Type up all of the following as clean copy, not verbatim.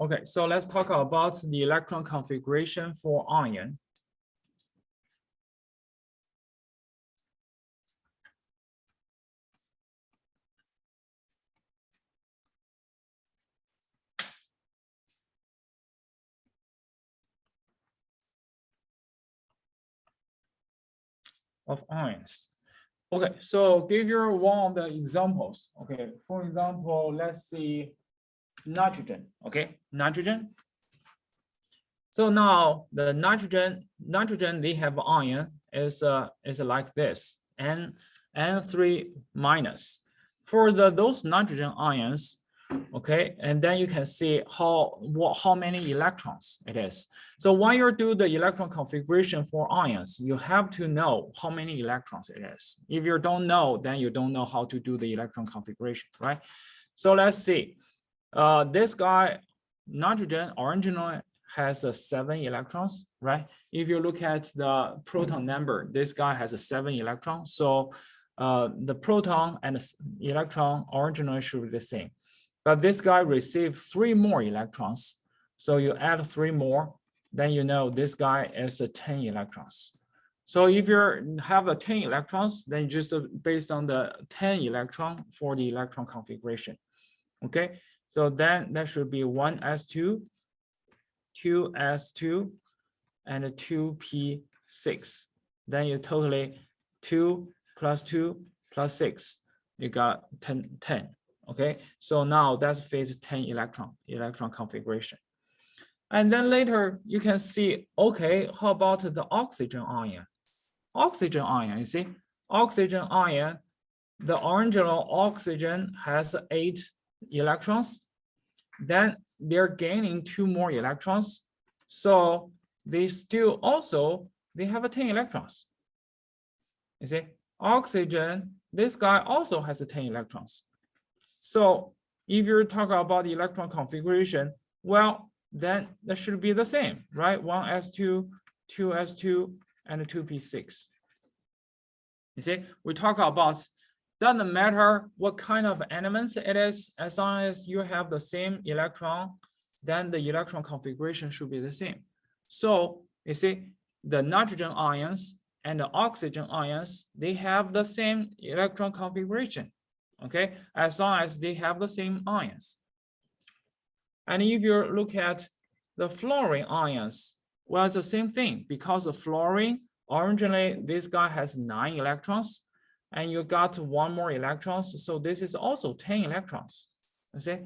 Okay, so let's talk about the electron configuration for iron. Of ions. Okay, so give you one of the examples. Okay, for example, let's see nitrogen. Okay, nitrogen. So now the nitrogen they have ion is like this, N3 minus. For those nitrogen ions, okay, and then you can see how many electrons it is. So when you do the electron configuration for ions, you have to know how many electrons it is. If you don't know, then you don't know how to do the electron configuration, right? So let's see. This guy, nitrogen, originally has 7 electrons, right? If you look at the proton number, this guy has 7 electrons. So the proton and the electron originally should be the same. But this guy received 3 more electrons. So you add 3 more, then you know this guy is 10 electrons. So if you have the 10 electrons, then just based on the 10 electron for the electron configuration. Okay, so then that should be 1s2, 2s2, and 2p6. Then you totally 2 plus 2 plus 6, you got 10. Okay, so now that's fit 10 electron configuration. And then later you can see, okay, how about the oxygen ion? Oxygen ion, you see, oxygen ion, the original oxygen has 8 electrons. Then they're gaining 2 more electrons. So they still also, they have 10 electrons. You see, oxygen, this guy also has 10 electrons. So if you're talking about the electron configuration, well, then that should be the same, right? 1s2, 2s2, and 2p6. You see, we talk about, doesn't matter what kind of elements it is, as long as you have the same electron, then the electron configuration should be the same. So you see, the nitrogen ions and the oxygen ions, they have the same electron configuration, okay, as long as they have the same ions. And if you look at the fluorine ions, well, it's the same thing, because of fluorine, originally this guy has 9 electrons, and you got 1 more electrons, so this is also 10 electrons. You see,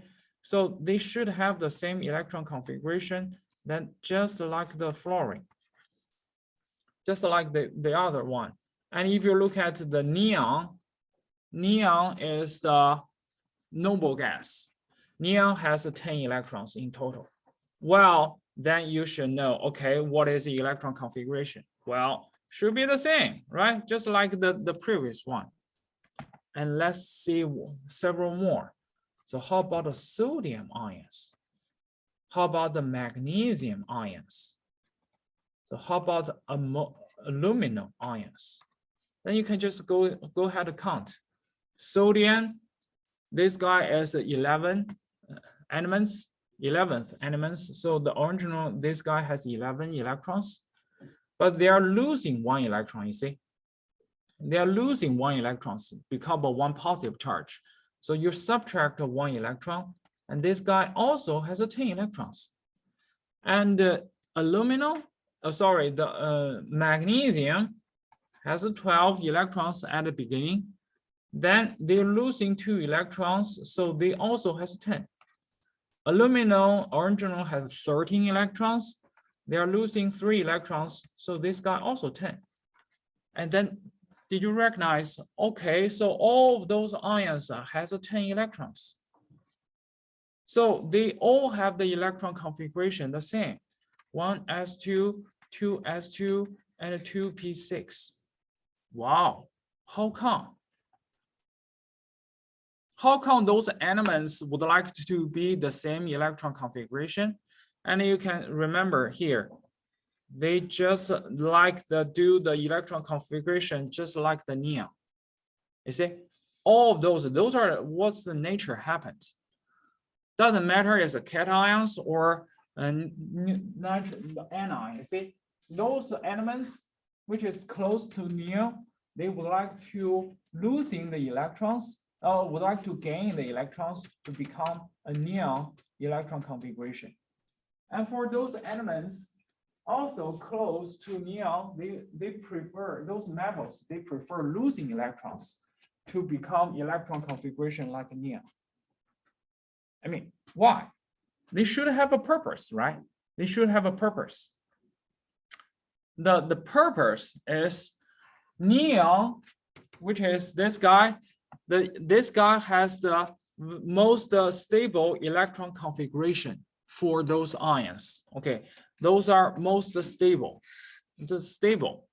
so they should have the same electron configuration, then just like the fluorine, just like the other one. And if you look at the neon, neon is the noble gas. Neon has 10 electrons in total. Well, then you should know, okay, what is the electron configuration? Well, should be the same, right? Just like the previous one. And let's see several more. So how about the sodium ions? How about the magnesium ions? So how about the aluminum ions? Then you can just go ahead and count. Sodium, this guy is 11 elements, 11th elements. So the original, this guy has 11 electrons, but they are losing 1 electron, you see. They are losing 1 electron because of 1 positive charge. So you subtract 1 electron, and this guy also has 10 electrons. And the magnesium has 12 electrons at the beginning. Then they're losing 2 electrons, so they also has 10. Aluminum original has 13 electrons. They are losing 3 electrons, so this guy also 10. And then did you recognize, okay, so all of those ions has 10 electrons. So they all have the electron configuration the same. 1s2, 2s2, and 2p6. Wow, how come? How come those elements would like to be the same electron configuration? And you can remember here, they just like do the electron configuration just like the neon. You see, all of those are what's the nature happens. Doesn't matter it's a cations or anion. You see, those elements which is close to neon, they would like to losing the electrons, or would like to gain the electrons to become a neon electron configuration. And for those elements also close to neon, they prefer, those metals, they prefer losing electrons to become electron configuration like neon. I mean, why? They should have a purpose, right? They should have a purpose. The purpose is neon, which is this guy. This guy has the most stable electron configuration for those ions. Okay, those are most stable. It's stable.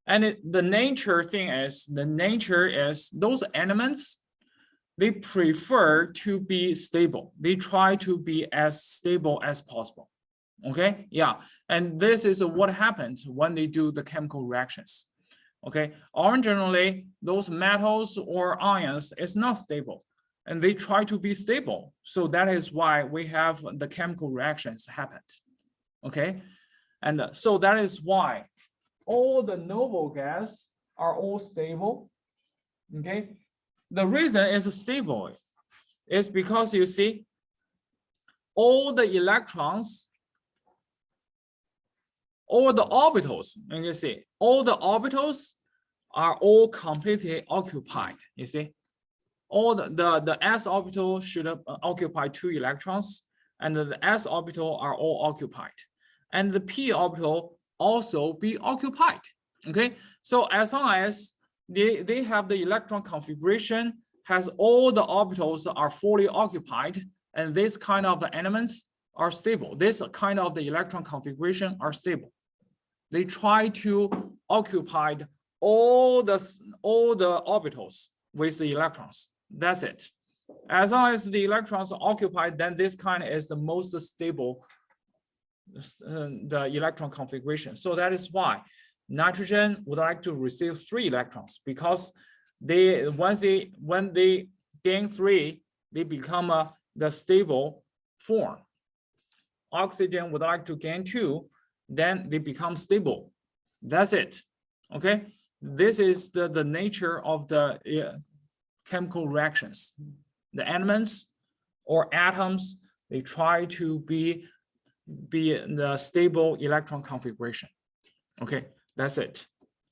And the nature is those elements, they prefer to be stable. They try to be as stable as possible. Okay, yeah. And this is what happens when they do the chemical reactions. Okay, originally those metals or ions is not stable and they try to be stable. So that is why we have the chemical reactions happen. Okay, and so that is why all the noble gas are all stable. Okay, the reason is stable is because you see all the electrons, all the orbitals, you can see all the orbitals are all completely occupied. You see, all the s orbital should occupy 2 electrons, and the s orbital are all occupied, and the p orbital also be occupied. Okay, so as long as they have the electron configuration has all the orbitals are fully occupied, and this kind of the elements are stable. This kind of the electron configuration are stable. They try to occupy all the orbitals with the electrons. That's it. As long as the electrons are occupied, then this kind is the most stable the electron configuration. So that is why nitrogen would like to receive 3 electrons, because when they gain 3, they become the stable form. Oxygen would like to gain 2, then they become stable. That's it. Okay, this is the nature of the chemical reactions. The elements or atoms, they try to be in the stable electron configuration. Okay, that's it.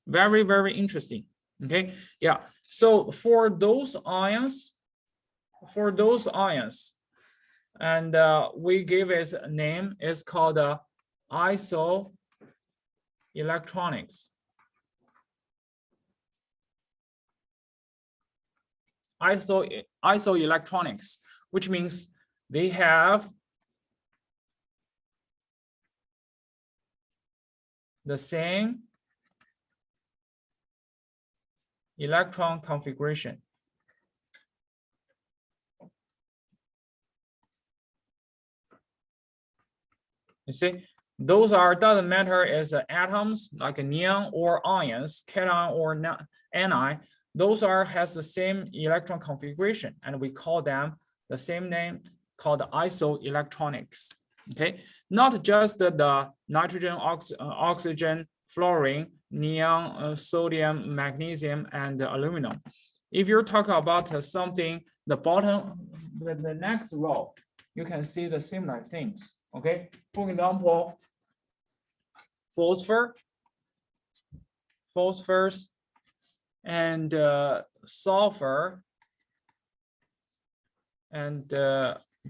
Very, very interesting. Okay, yeah. So for those ions, and we give it a name, it's called isoelectronics. Isoelectronics, which means they have the same electron configuration. You see, those are, doesn't matter as atoms like a neon or ions, cation or anion, those are has the same electron configuration, and we call them the same name called isoelectronics. Okay, not just the nitrogen, oxygen, fluorine, neon, sodium, magnesium, and aluminum. If you're talking about something, the bottom, the next row, you can see the similar things. Okay, for example, phosphorus, and sulfur, and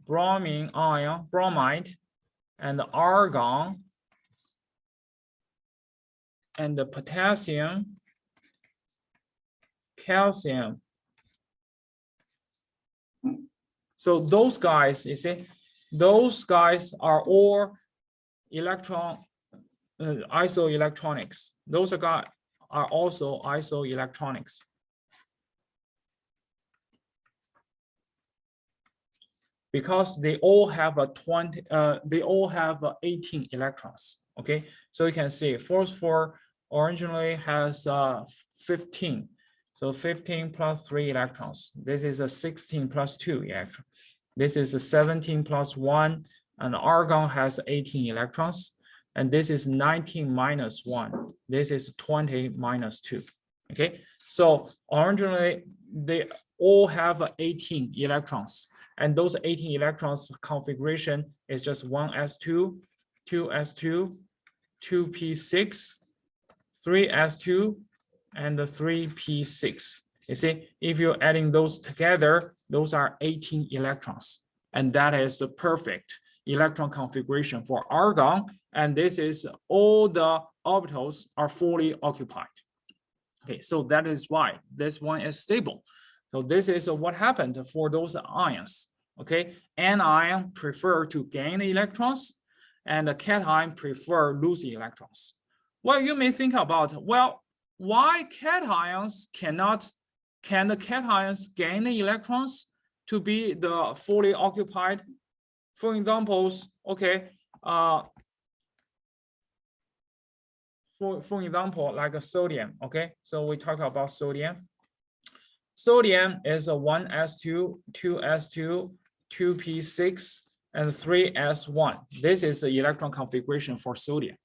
bromide, and argon, and the potassium, calcium. So those guys, you see, those guys are all isoelectronics. Those are also isoelectronics. Because they all have 18 electrons. Okay, so you can see phosphor originally has 15. So 15 plus 3 electrons. This is a 16 plus 2 electron. This is a 17 plus 1, and argon has 18 electrons. And this is 19 minus 1. This is 20 minus 2. Okay, so originally they all have 18 electrons. And those 18 electrons configuration is just 1s2, 2s2, 2p6, 3s2, and the 3p6. You see, if you're adding those together, those are 18 electrons. And that is the perfect electron configuration for argon. And this is all the orbitals are fully occupied. Okay, so that is why this one is stable. So this is what happened for those ions. Okay, anion prefer to gain electrons, and the cation prefer losing electrons. Well, you may think about, well, why cations cannot, can the cations gain the electrons to be the fully occupied? For examples, okay, for example, like a sodium, okay? So we talk about sodium. Sodium is a 1s2, 2s2, 2p6, and 3s1. This is the electron configuration for sodium,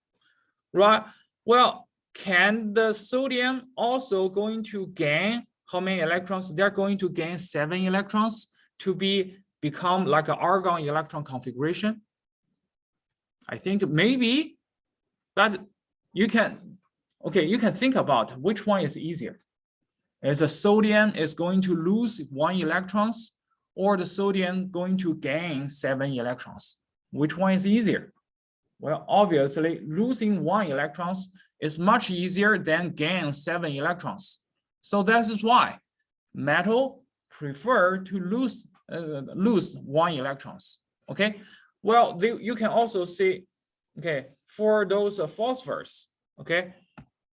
right? Well, can the sodium also going to gain how many electrons? They're going to gain 7 electrons to become like an argon electron configuration. I think maybe, but you can, okay, you can think about which one is easier. Is the sodium is going to lose 1 electrons, or the sodium going to gain 7 electrons? Which one is easier? Well, obviously losing 1 electrons is much easier than gain 7 electrons. So that is why metal prefer to lose 1 electrons. Okay. Well, you can also see, okay, for those phosphors, okay,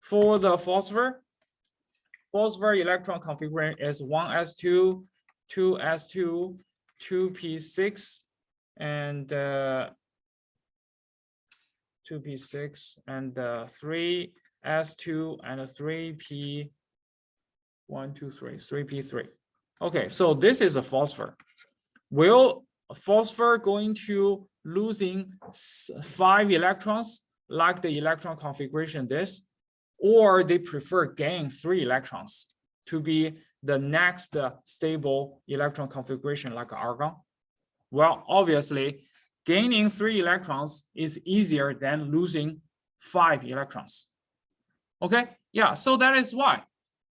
for the phosphor electron configuration is 1s2, 2s2, 2p6, and 2p6, and 3s2, and 3p, 3p3. Okay, so this is a phosphor. Will phosphor going to losing 5 electrons like the electron configuration this, or they prefer gain 3 electrons to be the next stable electron configuration like argon? Well, obviously, gaining 3 electrons is easier than losing 5 electrons. Okay, yeah, so that is why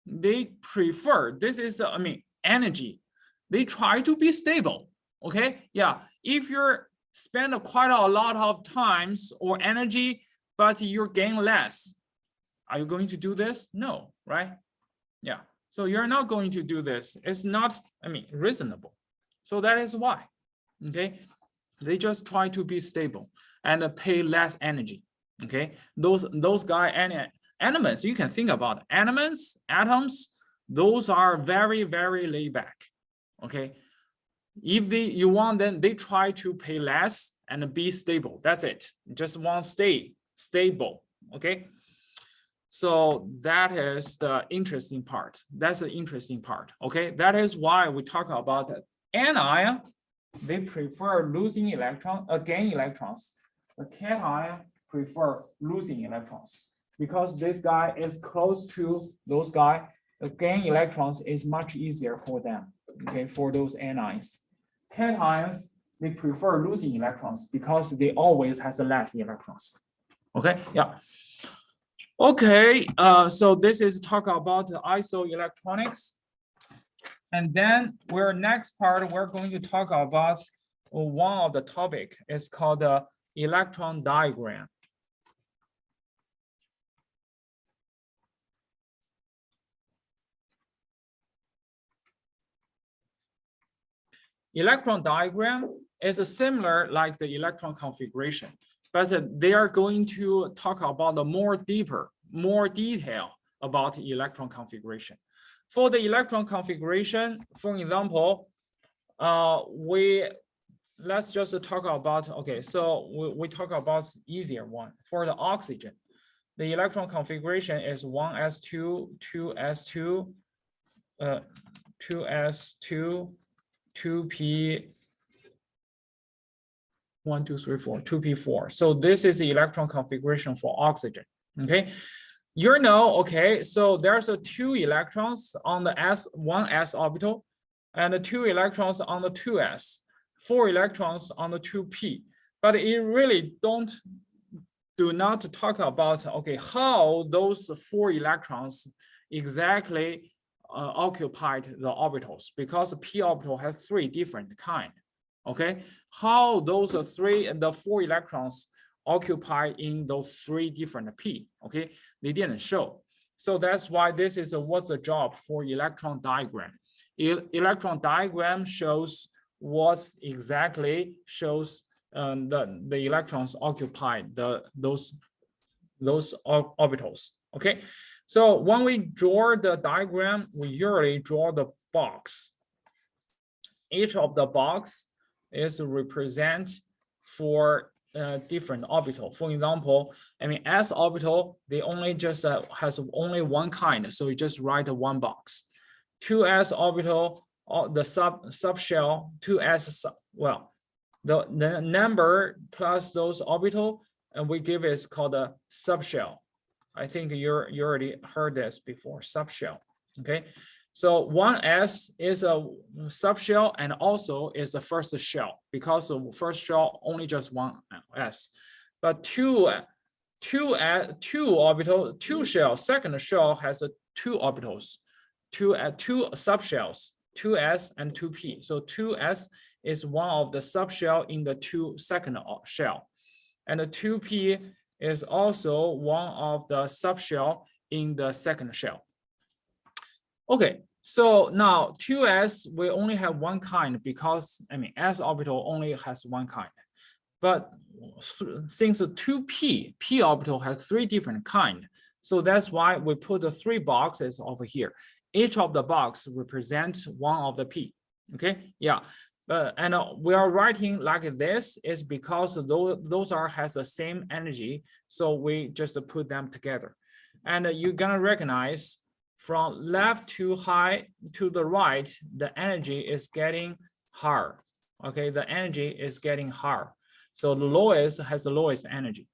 they prefer, this is, I mean, energy. They try to be stable, okay? Yeah, if you're spend quite a lot of times or energy, but you gain less, are you going to do this? No, right? Yeah, so you're not going to do this. It's not, I mean, reasonable. So that is why, okay? They just try to be stable and pay less energy, okay? Those elements, you can think about elements, atoms, those are very, very laid back, okay? If you want them, they try to pay less and be stable. That's it. Just want to stay stable, okay? So that is the interesting part. That's the interesting part, okay? That is why we talk about anion. They prefer losing electron, gain electrons. The cation prefer losing electrons because this guy is close to those guys. The gain electrons is much easier for them, okay, for those anions. Cations, they prefer losing electrons because they always has less electrons. Okay, yeah. Okay, so this is talk about isoelectronics. And then next part, we're going to talk about one of the topic. It's called the electron diagram. Electron diagram is similar like the electron configuration, but they are going to talk about the more detail about electron configuration. For the electron configuration, for example, let's just talk about, okay, so we talk about easier one. For the oxygen, the electron configuration is 1s2, 2s2, 2s2, 2p 1, 2, 3, 4, 2p4. So this is the electron configuration for oxygen. Okay, you know, okay, so there's a 2 electrons on the s1s orbital and 2 electrons on the 2s, 4 electrons on the 2p. But it really do not talk about, okay, how those 4 electrons exactly occupied the orbitals, because the p orbital has 3 different kind. Okay, how those the 4 electrons occupy in those 3 different p. Okay, they didn't show. So that's why this is what's the job for electron diagram. Electron diagram shows what exactly shows the electrons occupy those orbitals. Okay, so when we draw the diagram, we usually draw the box. Each of the box is represent for different orbital. For example, I mean, s orbital, they only just has only one kind, so you just write one box. 2s orbital, the subshell, 2s well, the number plus those orbital, and we give it called a subshell. I think you already heard this before, subshell. Okay, so 1s is a subshell and also is the first shell, because the first shell only just 1s. But two orbital, 2 shell, second shell has 2 orbitals, 2 subshells, 2s and 2p. So 2s is one of the subshell in the 2 second shell, and the 2p is also one of the subshell in the second shell. Okay, so now 2s we only have one kind, because I mean s orbital only has one kind. But since the 2p, p orbital has 3 different kind, so that's why we put the 3 boxes over here. Each of the box represents one of the p. Okay, yeah. And we are writing like this is because those has the same energy, so we just put them together. And you're gonna recognize from left to high to the right, the energy is getting higher. Okay, the energy is getting higher. So the lowest has the lowest energy.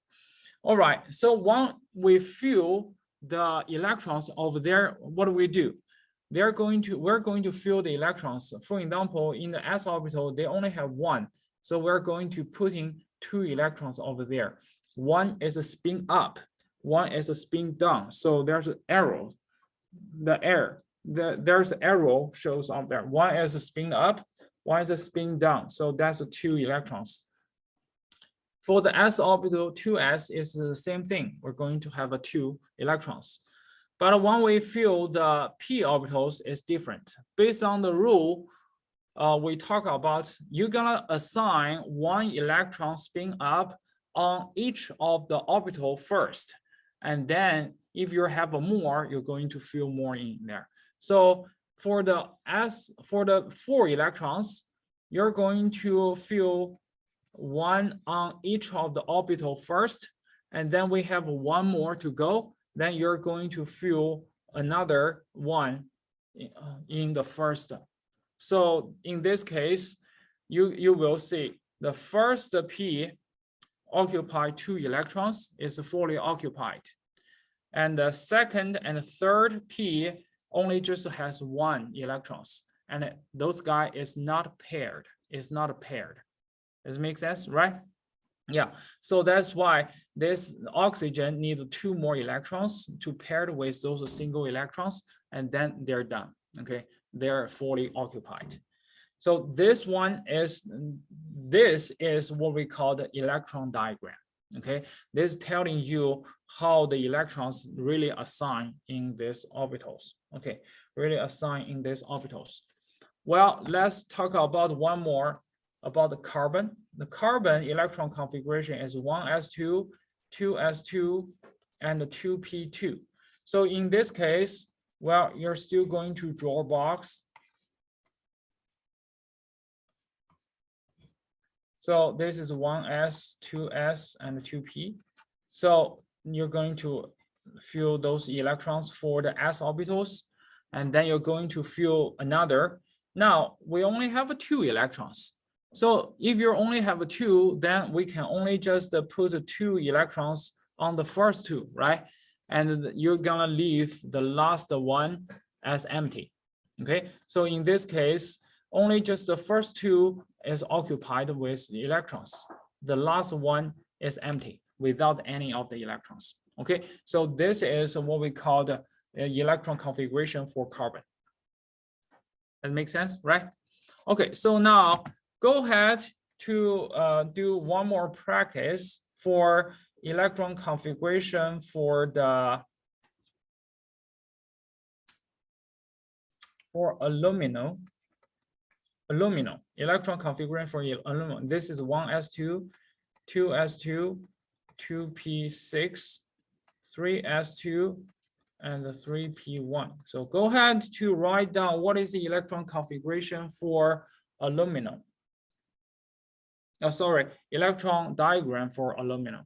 All right, so when we fill the electrons over there, what do we do? We're going to fill the electrons. For example, in the s orbital, they only have 1. So we're going to put in 2 electrons over there. One is a spin up, one is a spin down. So there's an arrow. There's an arrow shows up there. One is a spin up, one is a spin down. So that's 2 electrons. For the s orbital, 2s is the same thing. We're going to have 2 electrons. But when we fill the p orbitals, is different. Based on the rule we talk about, you're gonna assign 1 electron spin up on each of the orbital first. And then if you have more, you're going to fill more in there. So for the 4 electrons, you're going to fill 1 on each of the orbital first, and then we have 1 more to go. Then you're going to fill another 1 in the first. So in this case, you will see the first p occupy 2 electrons is fully occupied, and the second and third p only just has 1 electrons, and those guy is not paired. It's not paired. Does it make sense, right? Yeah, so that's why this oxygen needs 2 more electrons to pair with those single electrons, and then they're done. Okay, they're fully occupied. So this is what we call the electron diagram. Okay, this is telling you how the electrons really assign in these orbitals. Okay, really assign in these orbitals. Well, let's talk about one more about the carbon. The carbon electron configuration is 1s2, 2s2, and 2p2. So in this case, well, you're still going to draw a box. So this is 1s, 2s, and 2p. So you're going to fill those electrons for the s orbitals. and then you're going to fill another. Now we only have 2 electrons. So if you only have 2, then we can only just put 2 electrons on the first 2, right? And you're gonna leave the last one as empty. Okay, so in this case, only just the first 2 is occupied with electrons. The last one is empty without any of the electrons. Okay, so this is what we call the electron configuration for carbon. That makes sense, right? Okay, so now go ahead to do one more practice for electron configuration for aluminum. Electron configuration for aluminum. This is 1s2, 2s2, 2p6, 3s2, and the 3p1. So go ahead to write down what is the electron configuration for aluminum. Oh, sorry, electron diagram for aluminum.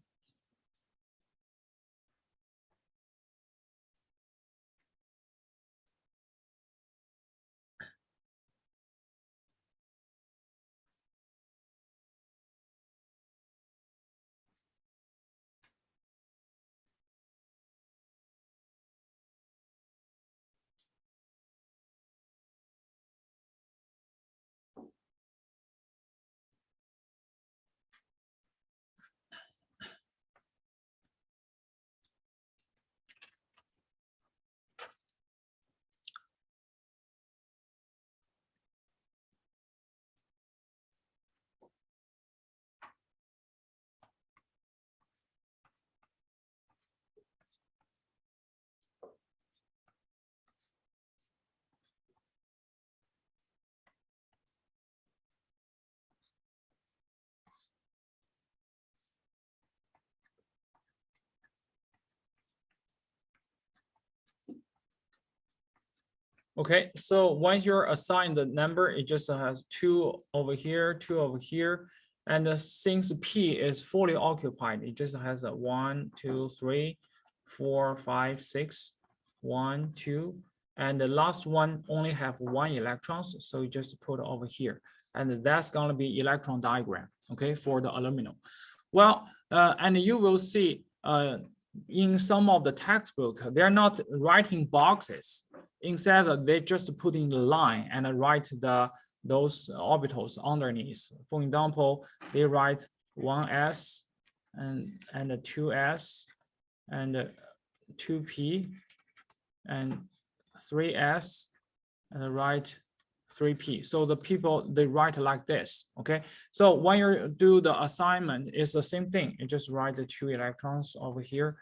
Okay, so once you're assigned the number, it just has 2 over here, 2 over here. And since P is fully occupied, it just has a 1, 2, 3, 4, 5, 6, 1, 2. And the last one only have 1 electrons, so you just put over here. And that's gonna be electron diagram, okay, for the aluminum. Well, and you will see in some of the textbook, they're not writing boxes. Instead, they just put in the line and write those orbitals underneath. For example, they write 1s and 2s and 2p and 3s and write 3p. So the people, they write like this, okay? So when you do the assignment, it's the same thing. You just write the 2 electrons over here.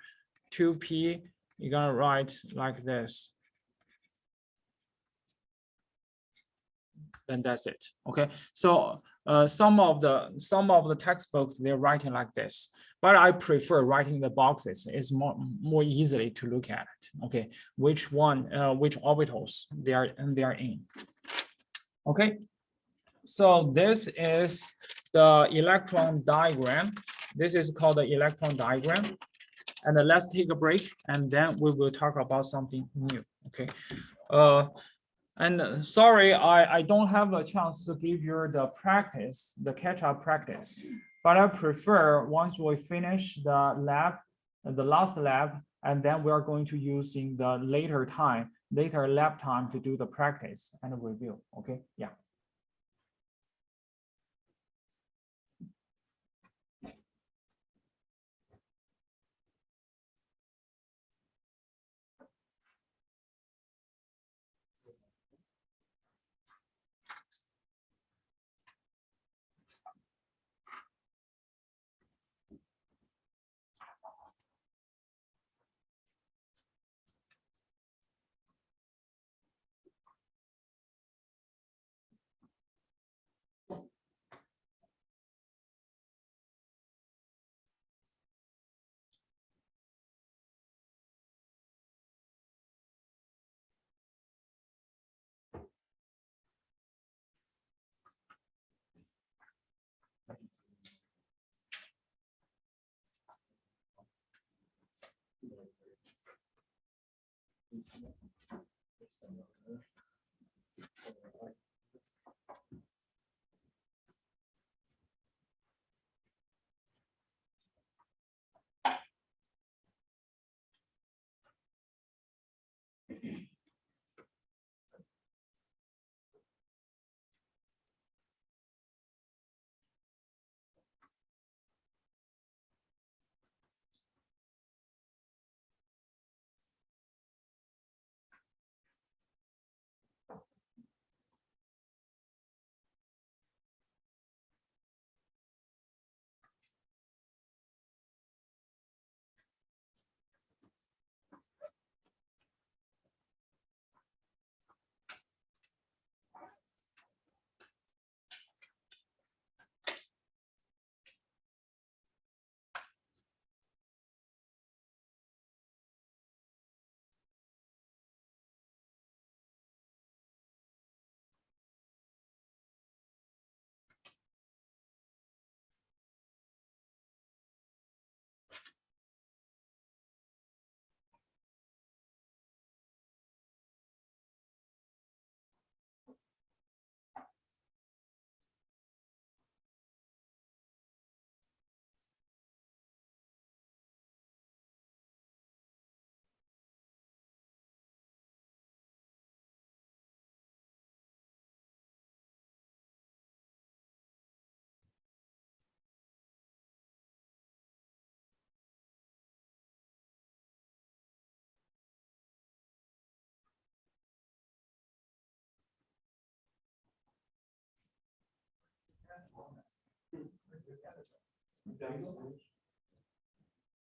2p, you're gonna write like this. Then that's it, okay? So some of the textbooks, they're writing like this, but I prefer writing the boxes. It's more easily to look at it, okay? Which orbitals they are in. Okay, so this is the electron diagram. This is called the electron diagram. And then let's take a break, and then we will talk about something new. Okay. And sorry, I don't have a chance to give you the practice, the catch-up practice. But I prefer once we finish the lab, the last lab, and then we are going to use in the later lab time to do the practice and review. Okay. Yeah.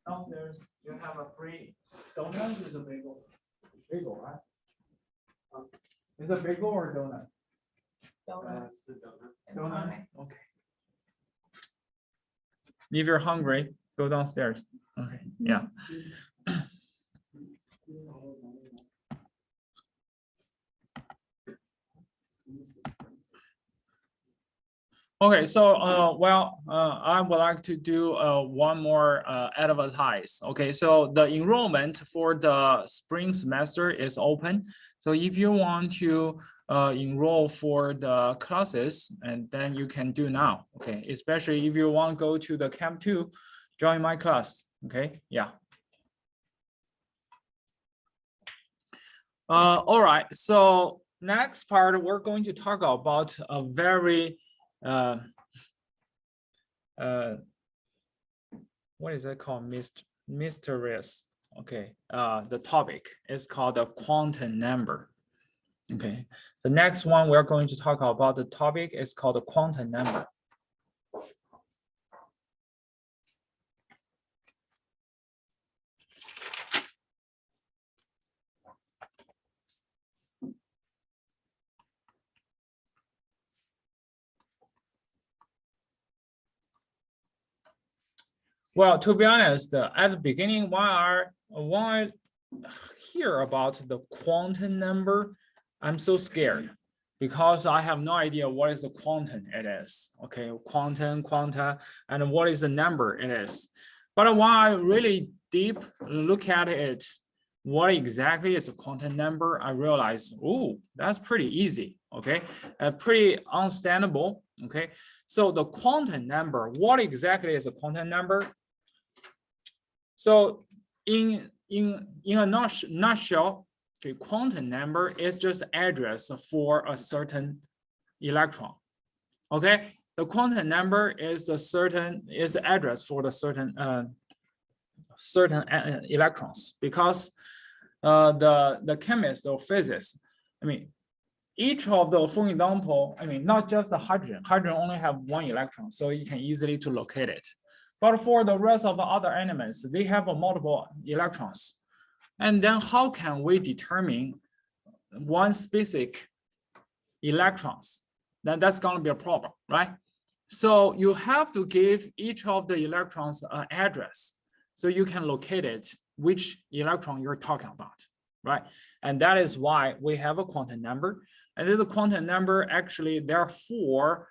Downstairs, you have a free donut with a bagel. Bagel, right? Is it bagel or donut? Donuts. Donut. Okay. If you're hungry, go downstairs. Okay. Yeah. Okay, so I would like to do one more advertise. Okay, so the enrollment for the spring semester is open. So if you want to enroll for the classes, and then you can do now. Okay, especially if you want to go to the Camp 2, join my class. Okay, yeah. All right, so next part we're going to talk about a very what is that called? Mysterious. Okay, the topic is called the quantum number. Okay, the next one we're going to talk about the topic is called the quantum number. Well, to be honest, at the beginning, when I hear about the quantum number, I'm so scared because I have no idea what is the quantum it is. Okay, quantum, and what is the number it is. But when I really deep look at it, what exactly is a quantum number, I realize, oh, that's pretty easy. Okay, pretty understandable. Okay, so the quantum number, what exactly is a quantum number? So in a nutshell, okay, quantum number is just address for a certain electron. Okay, the quantum number is address for the certain electrons, because the chemist or physicist, I mean, each of the, for example, I mean, not just the hydrogen only have one electron, so you can easily to locate it. But for the rest of the other elements, they have multiple electrons. And then how can we determine one specific electrons? Then that's going to be a problem, right? So you have to give each of the electrons an address so you can locate it, which electron you're talking about, right? And that is why we have a quantum number. And this quantum number, actually, there are four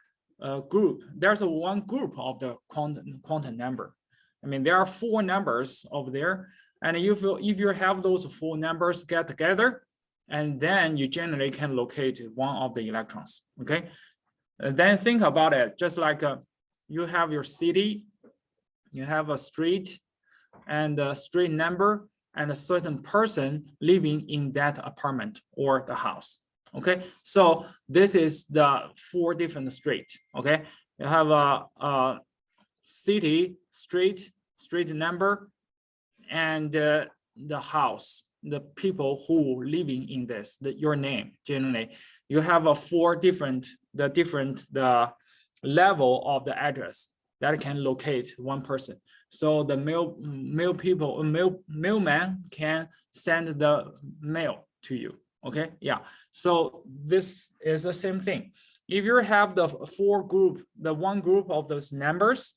group. There's one group of the quantum number. I mean, there are four numbers over there. And if you have those four numbers get together, and then you generally can locate one of the electrons, okay? Then think about it, just like you have your city, you have a street, and a street number, and a certain person living in that apartment or the house, okay? So this is the 4 different streets, okay? You have a city, street number, and the house, the people who living in this, your name generally. You have a 4 different, the level of the address that can locate one person. So the mailman can send the mail to you. Okay, yeah. So this is the same thing. If you have the 4 group, the one group of those numbers,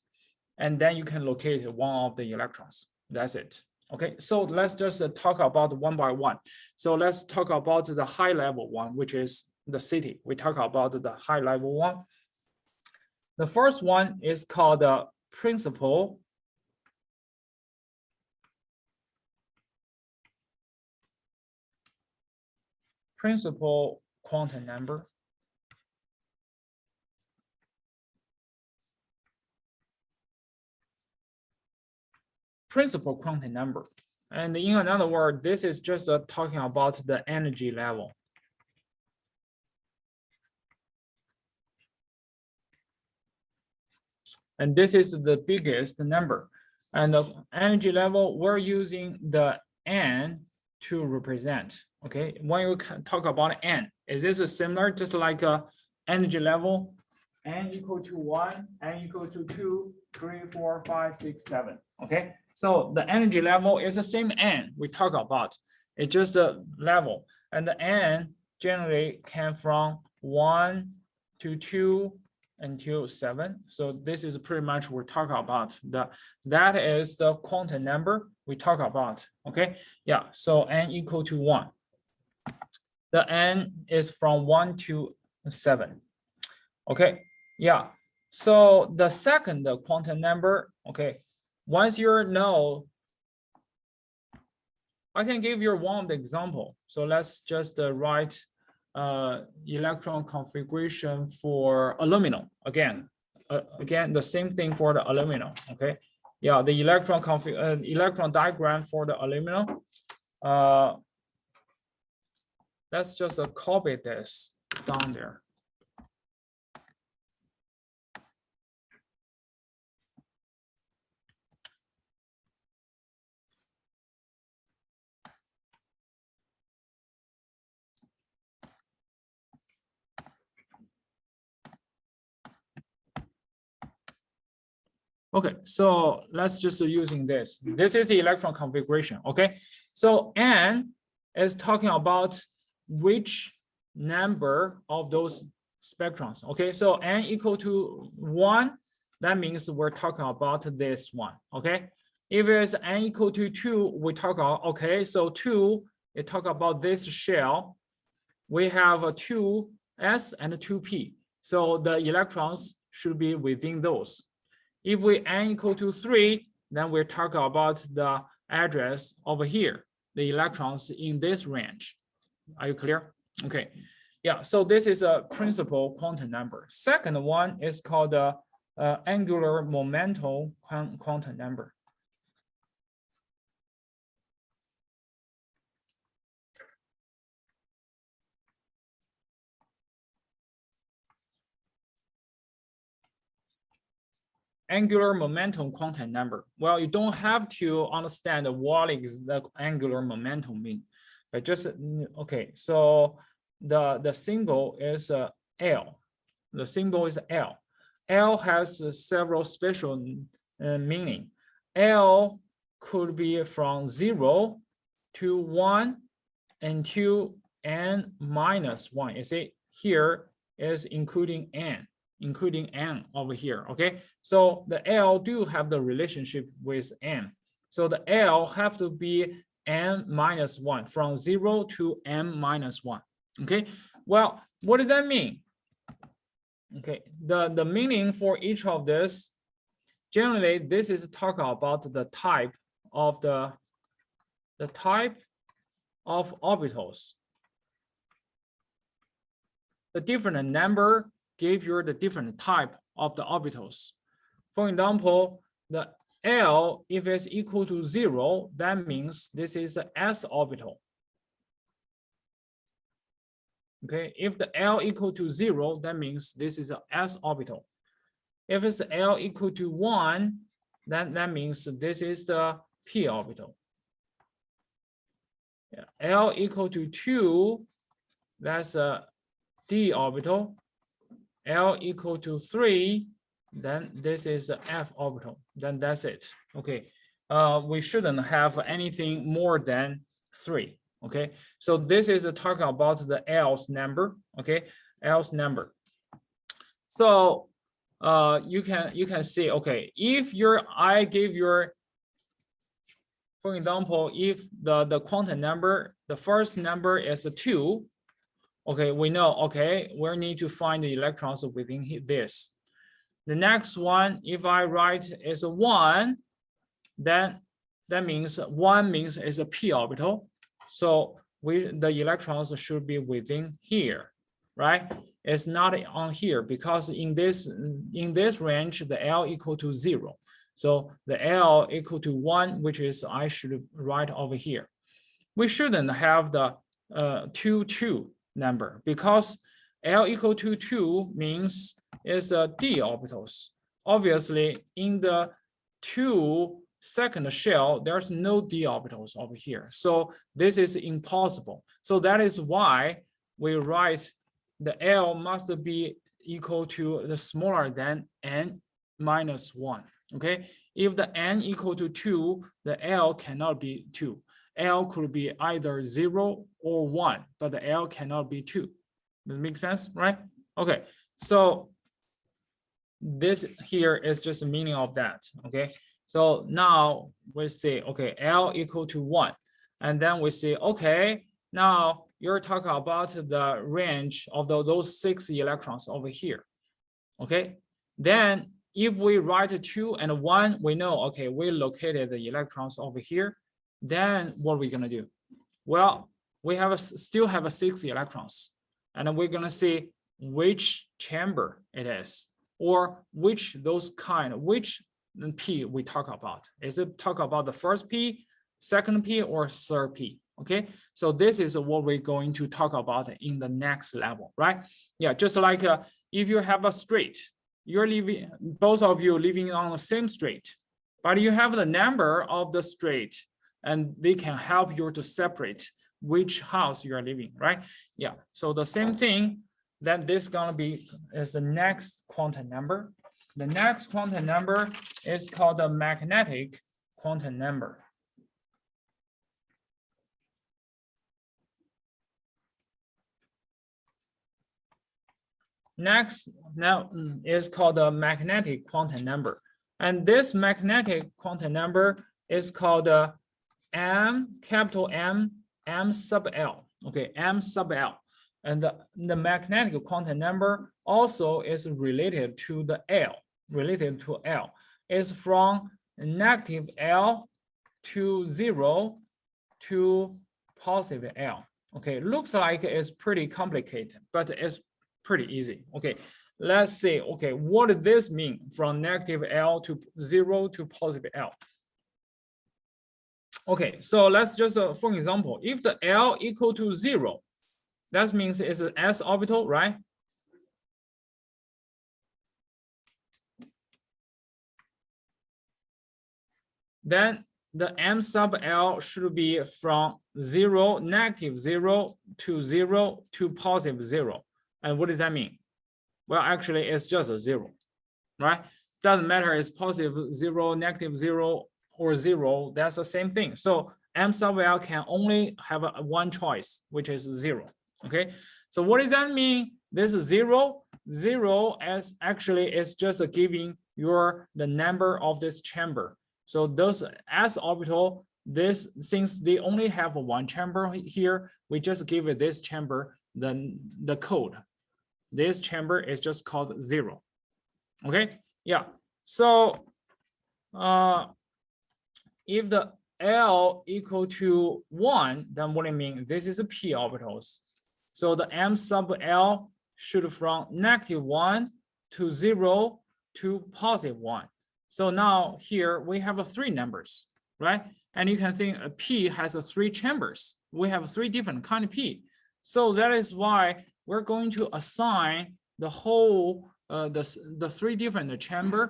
and then you can locate one of the electrons. That's it. Okay, so let's just talk about one by one. So let's talk about the high level one, which is the city. We talk about the high level one. The first one is called the principal quantum number. Principal quantum number. And in another word, this is just talking about the energy level. And this is the biggest number. And the energy level, we're using the N to represent. Okay, when you talk about N, is this similar, just like energy level? N equal to 1, N equal to 2, 3, 4, 5, 6, 7. Okay, so the energy level is the same N we talk about. It's just a level, and the N generally came from 1 to 2 until 7. So this is pretty much we're talking about. That is the quantum number we talk about. Okay, yeah. So N equal to 1. The N is from 1 to 7. Okay, yeah. So the second quantum number, okay, once you know, I can give you one of the example. So let's just write electron configuration for aluminum. Again, the same thing for the aluminum. Okay, yeah, the electron diagram for the aluminum. Let's just copy this down there. Okay, so let's just using this. This is the electron configuration. Okay, so N is talking about which number of those spectrons. Okay, so N equal to 1, that means we're talking about this one. Okay, if it's N equal to 2, we talk about, okay, so 2, it talk about this shell. We have a 2s and a 2p. So the electrons should be within those. If we N equal to 3, then we're talking about the address over here, the electrons in this range. Are you clear? Okay. Yeah, so this is a principal quantum number. Second one is called the angular momentum quantum number. Angular momentum quantum number. Well, you don't have to understand what is the angular momentum mean, but just, okay, so the symbol is L. The symbol is L. L has several special meaning. L could be from 0 to 1 until n minus 1. You see, here is including n over here. Okay, so the L do have the relationship with n. So the L have to be n minus 1, from 0 to n minus 1. Okay, well, what does that mean? Okay, the meaning for each of this, generally this is talking about the type of the type of orbitals. the different number give you the different type of the orbitals. For example, the L, if it's equal to 0, that means this is a s orbital. Okay, if the L equal to 0, that means this is a s orbital. If it's L equal to 1, then that means this is the p orbital. Yeah. L equal to 2, that's a d orbital. L equal to 3, then this is a f orbital. Then that's it. Okay, we shouldn't have anything more than 3. Okay, so this is talking about the L's number. Okay, L's number. So you can see, okay, if I give your, for example, if the quantum number, the first number is a 2, okay, we know, okay, we need to find the electrons within this. The next one, if I write is a 1, then that means 1 means is a p orbital. So the electrons should be within here, right? It's not on here because in this range, the L equal to 0. So the L equal to 1, which is I should write over here. We shouldn't have the 2 number because L equal to 2 means it's a d orbitals. Obviously, in the 2-second shell, there's no d orbitals over here. So this is impossible. So that is why we write the L must be equal to the smaller than n minus 1. Okay, if the n equal to 2, the L cannot be 2. L could be either 0 or 1, but the L cannot be 2. Does it make sense, right? Okay, so this here is just the meaning of that. Okay, so now we say, okay, L equal to 1, and then we say, okay, now you're talking about the range of those 6 electrons over here. Okay, then if we write 2 and 1, we know, okay, we located the electrons over here. Then what are we gonna do? Well, we still have 6 electrons, and we're gonna see which chamber it is, or which p we talk about. Is it talk about the first p, second p, or third p? Okay, so this is what we're going to talk about in the next level, right? Yeah, just like if you have a street, you're living, both of you living on the same street, but you have the number of the street, and they can help you to separate which house you are living, right? Yeah, so the same thing, then this gonna be is the next quantum number. The next quantum number is called the magnetic quantum number. Next now is called the magnetic quantum number. And this magnetic quantum number is called capital M sub L. Okay, M sub L. And the magnetic quantum number also is related to the L, It's from negative L to 0 to positive L. Okay, looks like it's pretty complicated, but it's pretty easy. Okay, let's see. Okay, what does this mean from negative L to 0 to positive L? Okay, so let's just, for example, if the L equal to 0, that means it's an s orbital, right? Then the M sub L should be from negative 0 to positive 0. And what does that mean? Well, actually, it's just a 0, right? Doesn't matter, it's positive 0, negative 0, or 0, that's the same thing. So M sub L can only have one choice, which is 0. Okay, so what does that mean? This is 0 as actually is just giving the number of this chamber. So those s orbital, this, since they only have one chamber here, we just give it this chamber the code. This chamber is just called 0. Okay, yeah. So if the L equal to 1, then what do you mean? This is a p orbitals. So the M sub L shoot from -1 to 0 to +1. So now here we have 3 numbers, right? And you can think a P has 3 chambers. We have 3 different kind of P. So that is why we're going to assign the whole, the 3 different chamber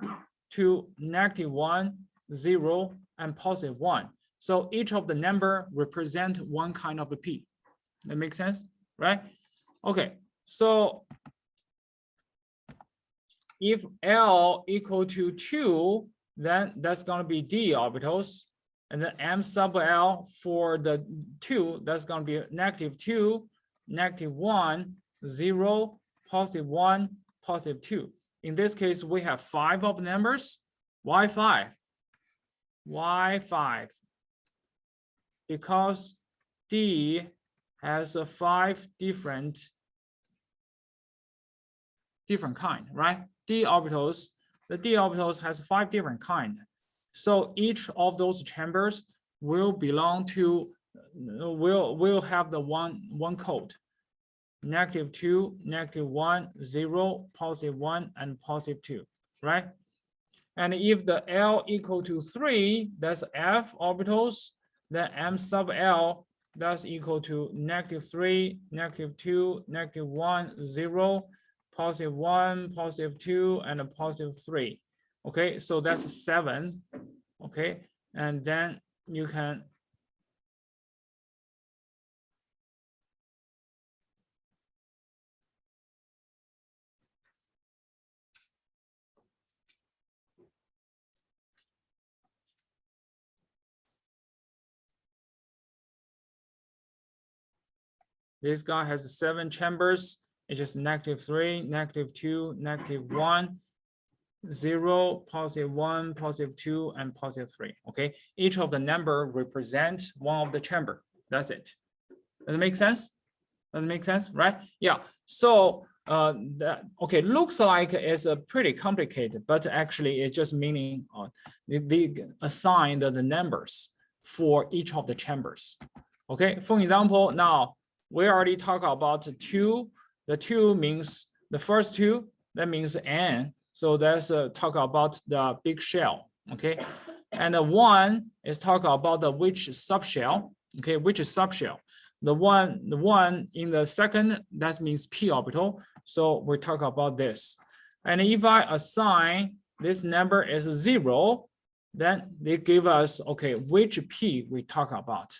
to -1, 0, and +1. So each of the number represent one kind of a P. That makes sense, right? Okay, so if L equal to 2, then that's going to be D orbitals. And then M sub L for the 2, that's going to be -2, -1, 0, +1, +2. In this case, we have 5 of numbers. Why 5? Why 5? Because D has 5 different kind, right? D orbitals, the D orbitals has 5 different kind. So each of those chambers will belong to, will have the one code. -2, -1, 0, +1, and +2, right? And if the L equal to 3, that's F orbitals, then M sub L, that's equal to -3, -2, -1, 0, +1, +2, and a +3. Okay, so that's 7. Okay, and then you can this guy has 7 chambers. It's just -3, -2, -1, 0, +1, +2, and +3. Okay, each of the number represents one of the chamber. That's it. Does it make sense? Does it make sense, right? Yeah. So that okay, looks like it's a pretty complicated, but actually it's just meaning they assign the numbers for each of the chambers. Okay, for example, now we already talked about 2. The 2 means the first 2, that means N. So that's talk about the big shell, okay? And the 1 is talk about the which subshell, okay? Which subshell. The one in the second, that means P orbital. So we talk about this. And if I assign this number as 0, then they give us, okay, which P we talk about.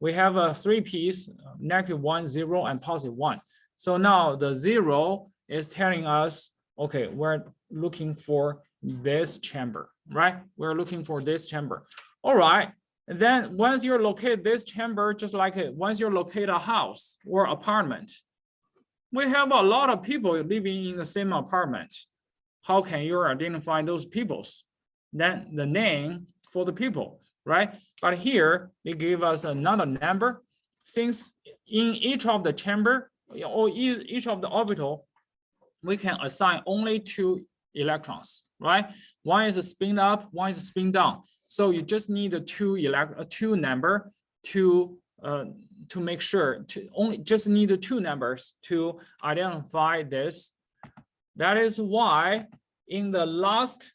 We have 3 P's, -1, 0, and +1. So now the 0 is telling us, okay, we're looking for this chamber, right? We're looking for this chamber. All right. And then once you're located this chamber, just like once you locate a house or apartment, we have a lot of people living in the same apartment. How can you identify those peoples? Then the name for the people, right? But here they give us another number. Since in each of the chamber or each of the orbital, we can assign only 2 electrons, right? One is spin up, one is spin down. So you just need a 2 number to make sure just need 2 numbers to identify this. That is why in the last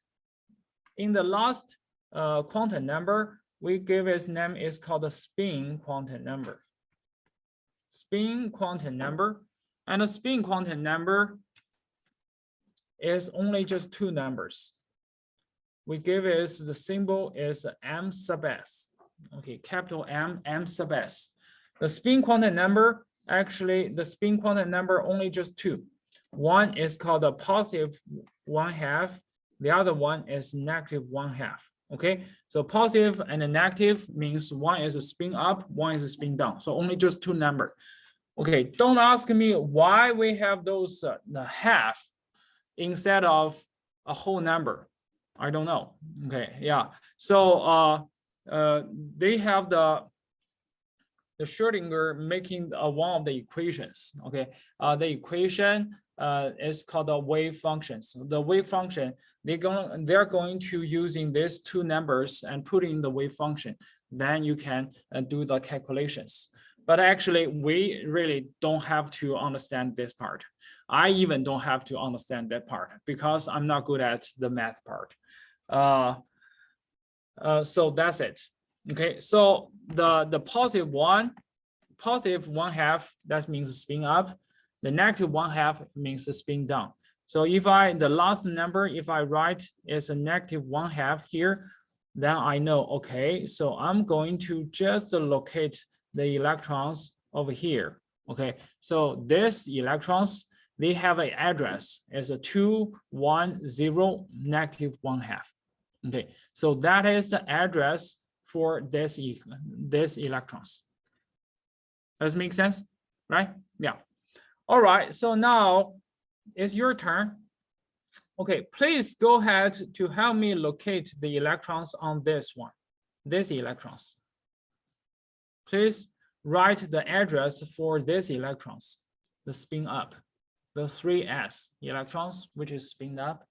quantum number, we give its name is called the spin quantum number. Spin quantum number, and the spin quantum number is only just 2 numbers. We give it the symbol is M sub S. Okay, capital M, M sub S. The spin quantum number, actually the spin quantum number only just 2. One is called a +1/2. The other one is -1/2. Okay, so positive and a negative means one is a spin up, one is a spin down. So only just 2 numbers. Okay, don't ask me why we have those the half instead of a whole number. I don't know. Okay, yeah. So they have the Schrodinger making one of the equations. Okay, the equation is called the wave functions. The wave function, they're going to using these 2 numbers and put in the wave function. Then you can do the calculations. But actually, we really don't have to understand this part. I even don't have to understand that part because I'm not good at the math part. So that's it. Okay, so the positive 1/2, that means spin up. The negative 1/2 means spin down. So if the last number, if I write is a negative 1/2 here, then I know, okay, so I'm going to just locate the electrons over here. Okay, so these electrons, they have an address as a 2, 1, 0, negative 1/2. Okay, so that is the address for this electrons. Does it make sense? Right? Yeah. All right, so now it's your turn. Okay, please go ahead to help me locate the electrons on this one, these electrons. Please write the address for these electrons, the spin up, the 3s electrons, which is spin up.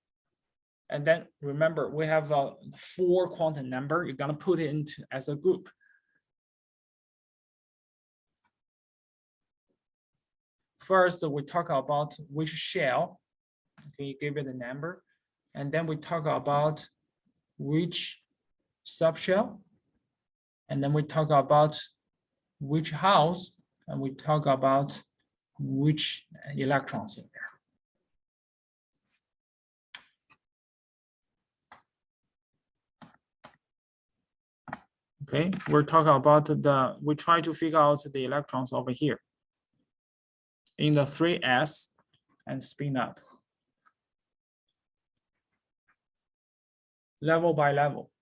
And then remember, we have a 4 quantum number. You're gonna put it into as a group. First, we talk about which shell. Okay, give it a number. And then we talk about which subshell. And then we talk about which house. And we talk about which electrons in there. Okay, we're talking about we try to figure out the electrons over here in the 3s and spin up. Level by level.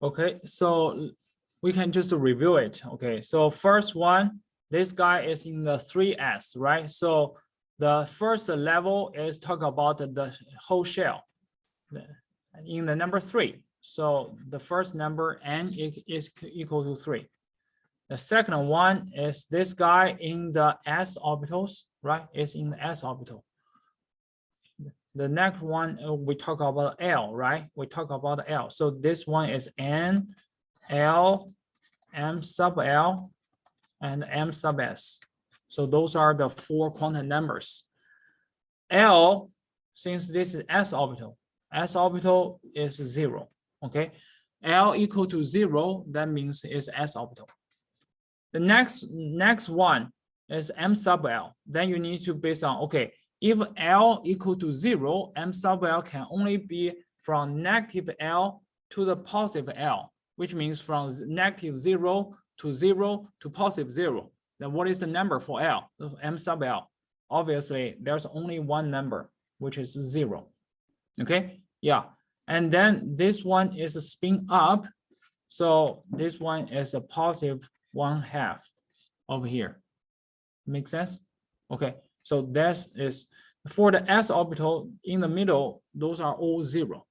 Okay, so we can just review it. Okay, so first one, this guy is in the 3s, right? So the first level is talk about the whole shell in the number 3. So the first number n is equal to 3. The second one is this guy in the s orbitals, right? It's in the s orbital. The next one, we talk about L, right? We talk about L. So this one is N, L, M sub L, and M sub S. So those are the 4 quantum numbers. L, since this is s orbital is 0, okay? L equal to 0, that means it's s orbital. The next one is M sub L. Then you need to base on, okay, if L equal to 0, M sub L can only be from negative L to the positive L, which means from negative 0 to positive 0. Then what is the number for L, M sub L? Obviously, there's only one number, which is 0. Okay, yeah. And then this one is a spin up. So this one is a positive 1/2 over here. Make sense? Okay. So that is for the s orbital in the middle, those are all 0,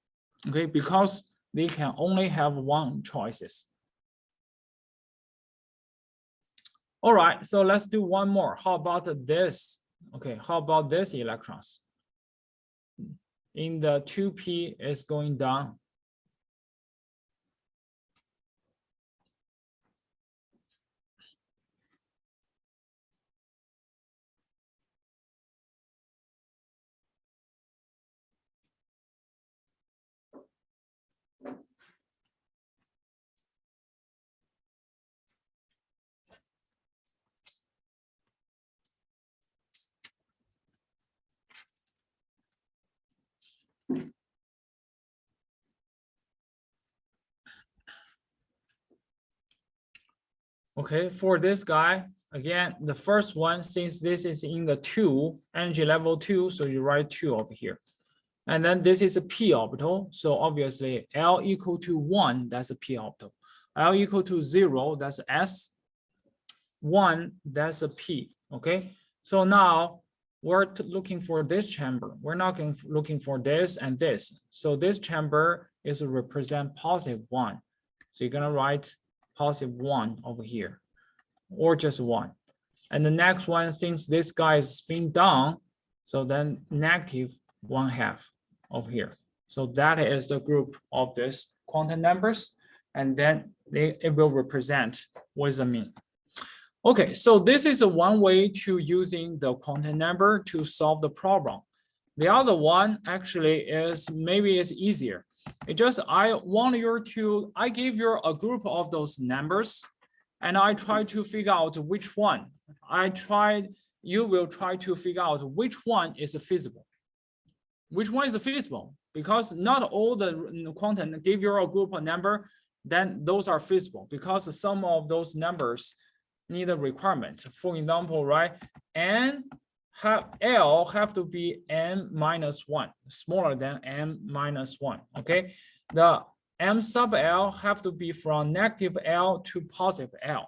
okay, because they can only have one choices. All right, so let's do one more. How about this? Okay, how about this electrons? In the 2p is going down. Okay, for this guy, again, the first one, since this is in the 2, energy level 2, so you write 2 over here. And then this is a p orbital, so obviously L equal to 1, that's a p orbital. L equal to 0, that's S. 1, that's a p, okay? So now we're looking for this chamber. We're not looking for this and this. So this chamber is represent positive 1. So you're gonna write positive 1 over here, or just 1. And the next one, since this guy is spin down, so then negative 1/2 over here. So that is the group of this quantum numbers, and then it will represent what is the mean. Okay, so this is one way to using the quantum number to solve the problem. The other one actually is maybe it's easier. It just I give you a group of those numbers, and I try to figure out which one. You will try to figure out which one is feasible. Which one is feasible? Because not all the quantum give you a group of number, then those are feasible, because some of those numbers need a requirement. For example, right, L have to be n minus 1, smaller than n minus 1. Okay, the m sub L have to be from negative L to positive L.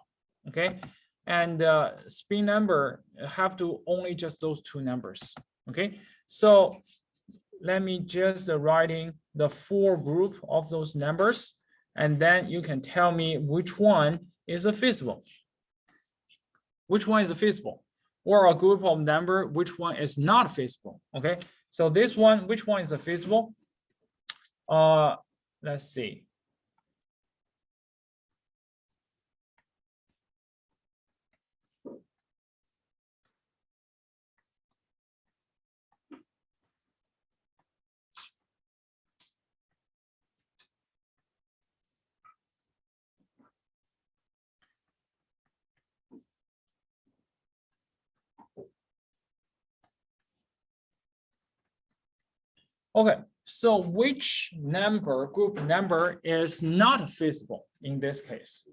Okay, and the spin number have to only just those two numbers. Okay, so let me just writing the 4 group of those numbers, and then you can tell me which one is feasible. Which one is feasible? Or a group of number, which one is not feasible? Okay, so this one, which one is feasible? Let's see. Okay, so which group number is not feasible in this case?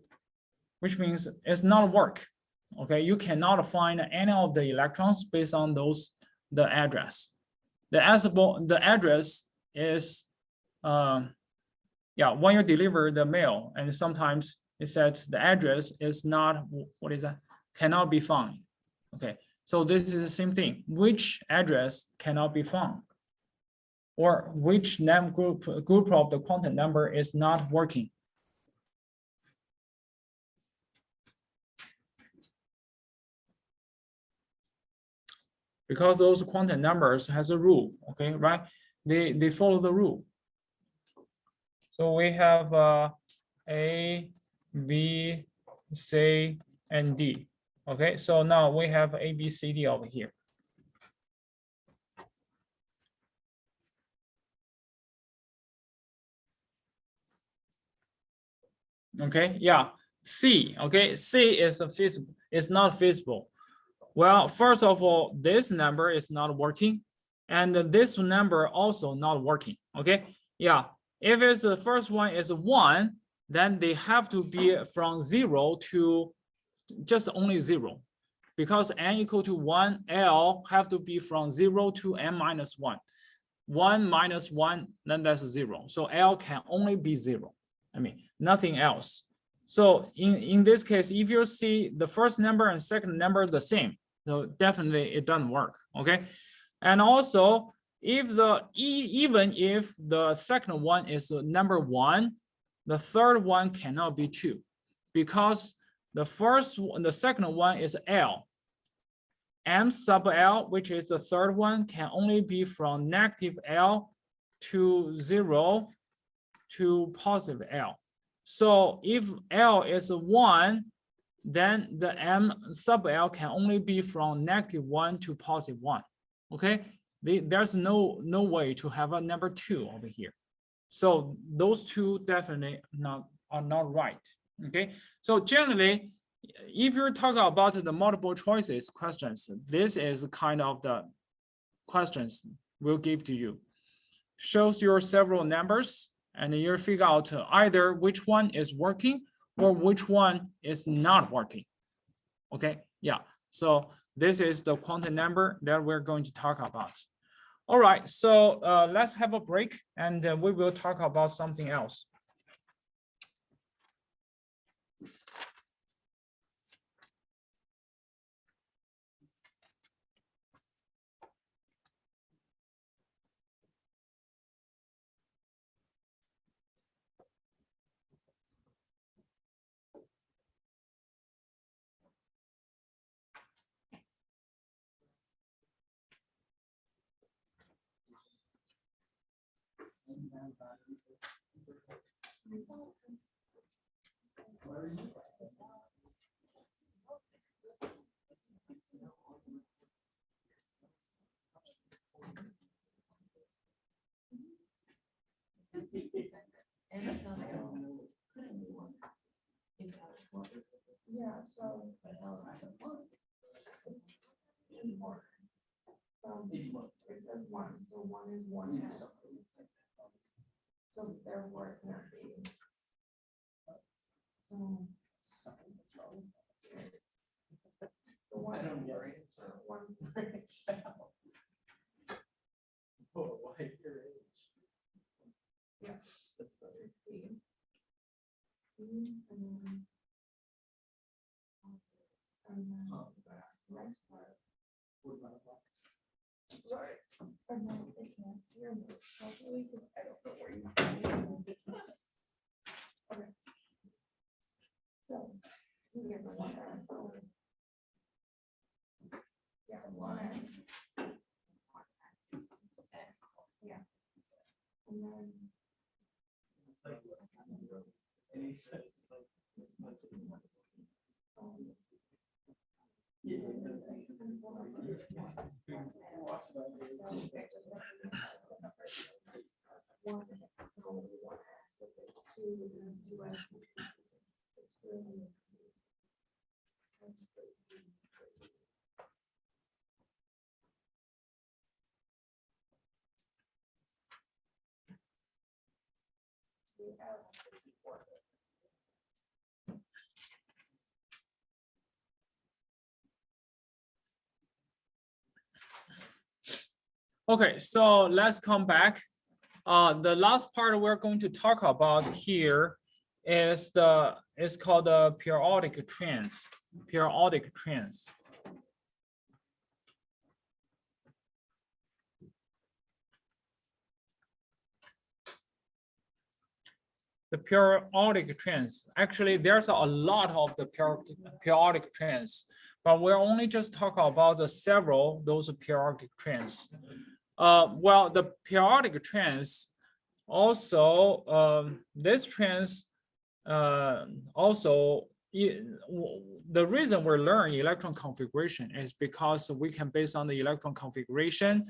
Which means it's not work. Okay, you cannot find any of the electrons based on the address. The address is when you deliver the mail, and sometimes it says the address is not, what is that? Cannot be found. Okay, so this is the same thing. Which address cannot be found? Or which group of the quantum number is not working? Because those quantum numbers has a rule, okay, right? They follow the rule. So we have A, B, C, and D. Okay, so now we have A, B, C, D over here. Okay, yeah, C. Okay, C is feasible. It's not feasible. Well, first of all, this number is not working, and this number also not working. Okay, yeah. If it's the first one is 1, then they have to be from 0 to just only 0, because n equal to 1, L have to be from 0 to n minus 1. 1 minus 1, then that's 0. So L can only be 0. I mean, nothing else. So in this case, if you see the first number and second number the same, so definitely it doesn't work. Okay, and also even if the second one is number 1, the third one cannot be 2, because the second one is L. M sub L, which is the third one, can only be from negative L to 0 to positive L. So if L is 1, then the M sub L can only be from negative 1 to positive 1. Okay, there's no way to have a number 2 over here. So those two definitely are not right. Okay, so generally, if you're talking about the multiple choices questions, this is kind of the questions we'll give to you. Shows your several numbers, and you figure out either which one is working or which one is not working. Okay, yeah. So this is the quantum number that we're going to talk about. All right, so let's have a break, and we will talk about something else. Yeah, so. It says one, so one is one S. So therefore it can't be. So. The one. One. Yeah. That's better. Next part. Sorry. And then they can't see your notes properly because I don't know where you put it. Okay. So. You get the one. Yeah, one. Yeah. And then. Okay, so let's come back. The last part we're going to talk about here is called the periodic trends. Periodic trends. The periodic trends. Actually, there's a lot of the periodic trends, but we're only just talking about the several those periodic trends. Well, the periodic trends also, these trends also, the reason we're learning electron configuration is because we can, based on the electron configuration,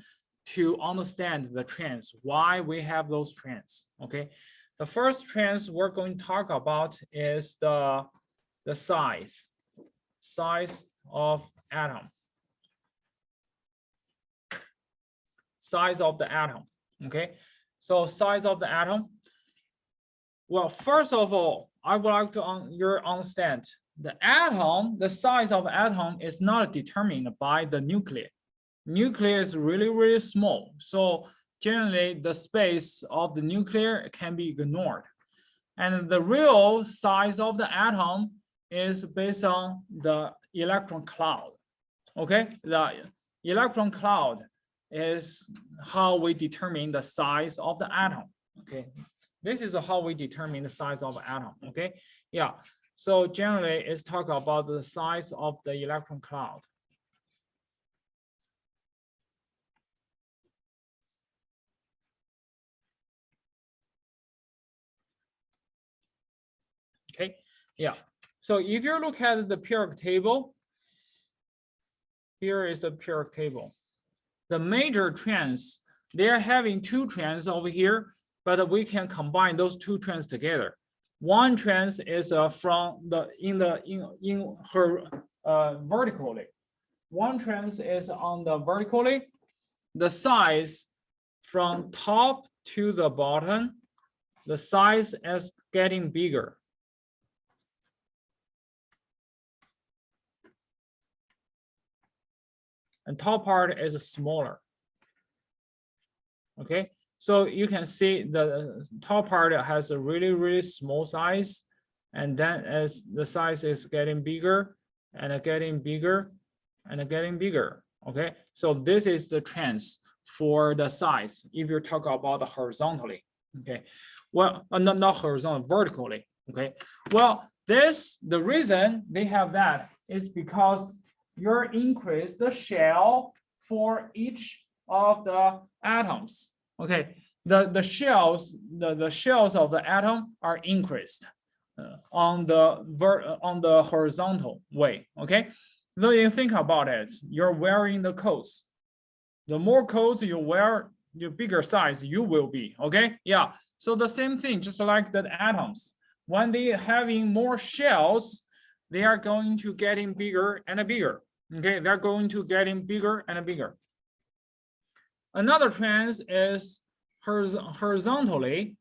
to understand the trends, why we have those trends, okay? The first trends we're going to talk about is the size of atom. Size of the atom, okay? So size of the atom. Well, first of all, I would like to understand the atom, the size of atom is not determined by the nucleus. Nucleus is really, really small. So generally the space of the nucleus can be ignored. And the real size of the atom is based on the electron cloud, okay? The electron cloud is how we determine the size of the atom, okay? This is how we determine the size of the atom, okay? Yeah, so generally it's talk about the size of the electron cloud. Okay, yeah, so if you look at the periodic table, here is the periodic table. The major trends, they're having two trends over here, but we can combine those two trends together. One trend is from vertically. One trend is on the vertically. The size from top to the bottom, the size is getting bigger. And top part is smaller. Okay, so you can see the top part has a really, really small size. And then as the size is getting bigger and getting bigger and getting bigger. Okay, so this is the trends for the size if you talk about the horizontally. Okay, well, not horizontal, vertically. Okay, well, the reason they have that is because you increase the shell for each of the atoms. Okay, the shells of the atom are increased on the horizontal way. Okay, so you think about it, you're wearing the coats. The more coats you wear, the bigger size you will be. Okay, yeah. So the same thing, just like the atoms, when they having more shells, they are going to getting bigger and bigger. Okay, they're going to getting bigger and bigger. Another trend is horizontally.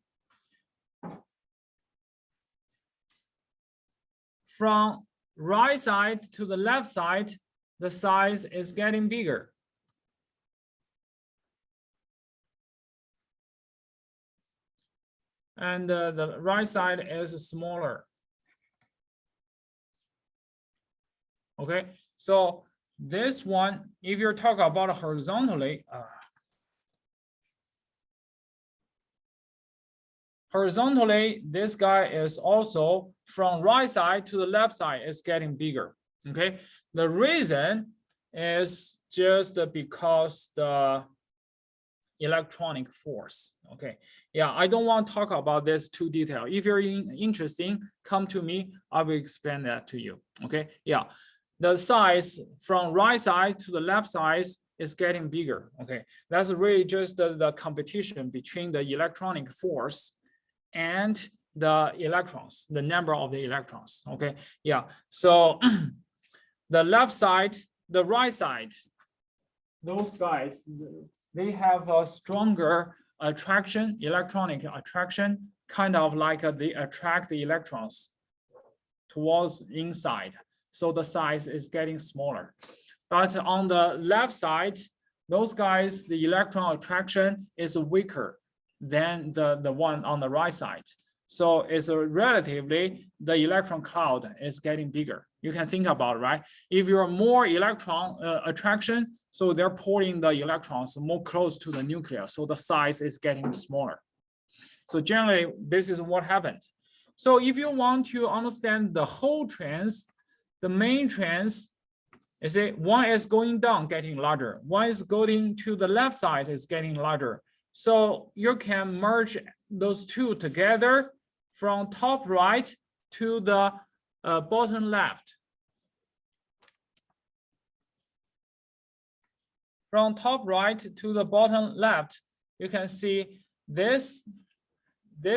From right side to the left side, the size is getting bigger. And the right side is smaller. Okay, so this one, if you're talking about horizontally, this guy is also from right side to the left side is getting bigger. Okay, the reason is just because the electronic force. Okay, yeah, I don't want to talk about this too detailed. If you're interested, come to me, I will explain that to you. Okay, yeah, the size from right side to the left side is getting bigger. Okay, that's really just the competition between the electronic force and the electrons, the number of the electrons. Okay, yeah, so the left side, the right side, those guys, they have a stronger attraction, electronic attraction, kind of like they attract the electrons towards inside. So the size is getting smaller. But on the left side, those guys, the electron attraction is weaker than the one on the right side. So it's relatively, the electron cloud is getting bigger. You can think about it, right? If you're more electron attraction, so they're pulling the electrons more close to the nucleus, so the size is getting smaller. So generally, this is what happened. So if you want to understand the whole trends, the main trends is it one is going down, getting larger. One is going to the left side, is getting larger. So you can merge those two together from top right to the bottom left. From top right to the bottom left, you can see this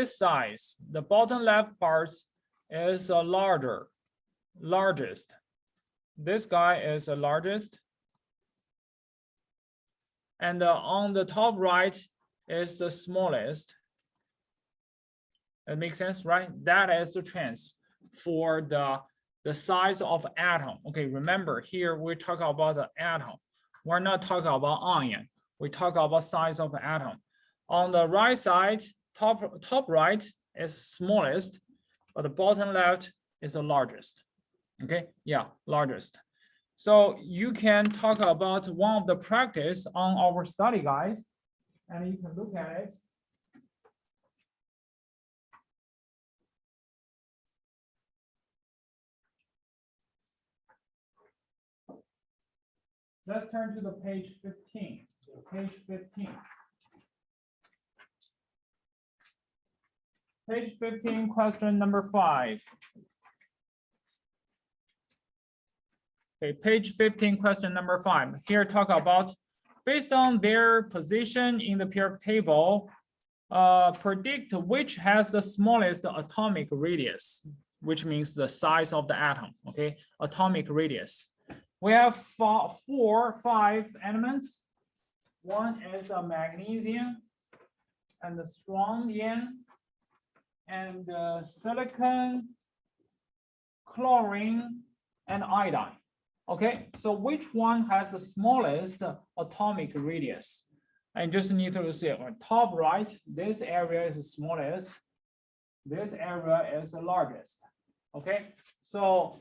size, the bottom left parts is largest. This guy is the largest. And on the top right is the smallest. It makes sense, right? That is the trends for the size of atom. Okay, remember here we talk about the atom. We're not talking about ion. We talk about size of atom. On the right side, top right is smallest, but the bottom left is the largest. Okay, yeah, largest. So you can talk about one of the practice on our study guide, and you can look at it. Let's turn to the page 15. Page 15. Page 15, question number 5. Okay, page 15, question number 5. Here talk about, based on their position in the periodic table, predict which has the smallest atomic radius, which means the size of the atom, okay? Atomic radius. We have 5 elements. One is a magnesium and the strontium and silicon, chlorine, and iodine. Okay, so which one has the smallest atomic radius? And just need to see on top right, this area is the smallest, this area is the largest. Okay, so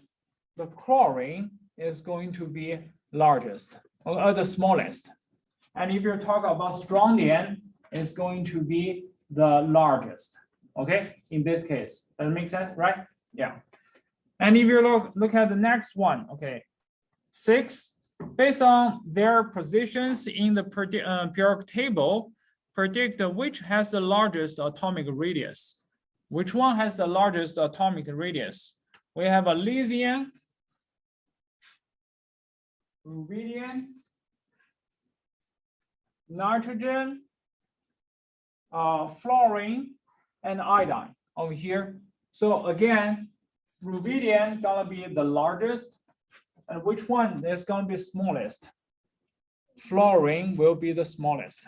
the chlorine is going to be largest, or the smallest. And if you're talking about strontium, it's going to be the largest. Okay, in this case, that makes sense, right? Yeah. And if you look at the next one, okay, 6, based on their positions in the periodic table, predict which has the largest atomic radius. Which one has the largest atomic radius? We have a lithium, rubidium, nitrogen, fluorine, and iodine over here. So again, rubidium gonna be the largest, and which one is gonna be smallest? Fluorine will be the smallest.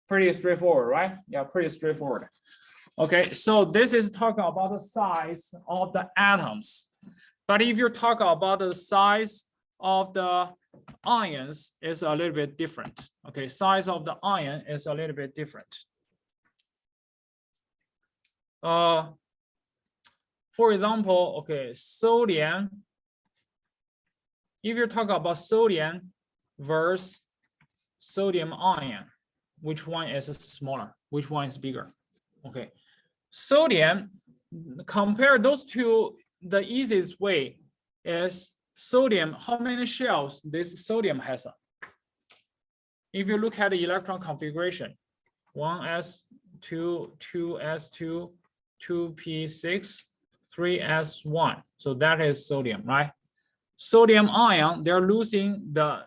Pretty straightforward, right? Yeah, pretty straightforward. Okay, so this is talking about the size of the atoms. But if you're talking about the size of the ions, is a little bit different. Okay, size of the ion is a little bit different. For example, okay, sodium. If you're talking about sodium versus sodium ion, which one is smaller? Which one is bigger? Okay, sodium, compare those two, the easiest way is sodium, how many shells this sodium has? If you look at the electron configuration, 1s2, 2s2, 2p6, 3s1. So that is sodium, right? Sodium ion, they're losing the